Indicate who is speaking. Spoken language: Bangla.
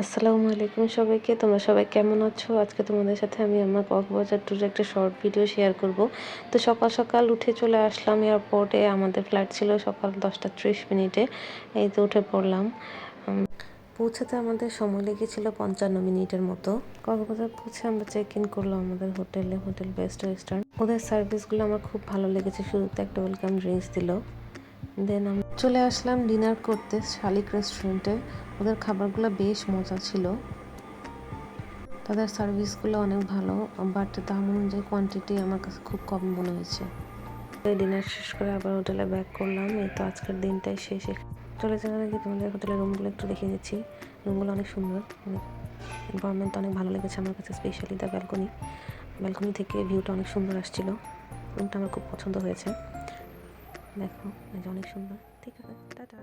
Speaker 1: আসসালামু আলাইকুম সবাইকে। তোমরা সবাই কেমন আছো? আজকে তোমাদের সাথে আমি আমার কক্সবাজার ট্যুরের একটা শর্ট ভিডিও শেয়ার করব। তো সকাল সকাল উঠে চলে আসলাম এয়ারপোর্টে। আমাদের ফ্লাইট ছিল সকাল 10টা 30 মিনিটে। এই তো উঠে পড়লাম। পৌঁছাতে আমাদের সময় লেগেছিল 55 মিনিটের মতো। কক্সবাজার পৌঁছে আমরা চেক ইন করলাম আমাদের হোটেলে, হোটেল বেস্ট ওয়েস্টার্ন। ওদের সার্ভিসগুলো আমার খুব ভালো লেগেছে। শুরুতে একটা ওয়েলকাম ড্রিঙ্কস দিল। দেন আমি চলে আসলাম ডিনার করতে শালিক রেস্টুরেন্টে। ওদের খাবারগুলো বেশ মজা ছিল, তাদের সার্ভিসগুলো অনেক ভালো, বাট দাম অনুযায়ী কোয়ান্টিটি আমার কাছে খুব কম মনে হয়েছে। ডিনার শেষ করে আবার হোটেলে ব্যাক করলাম। এই তো আজকের দিনটাই শেষ। চলে যাওয়ার আগে তোমাদের হোটেলের রুমগুলো একটু দেখিয়ে দিচ্ছি। রুমগুলো অনেক সুন্দর, এনভায়রনমেন্ট অনেক ভালো লেগেছে আমার কাছে, স্পেশালি দ্য ব্যালকনি থেকে ভিউটা অনেক সুন্দর আসছিল। রুমটা আমার খুব পছন্দ হয়েছে। দেখো, অনেক সুন্দর। ঠিক আছে, টাটা।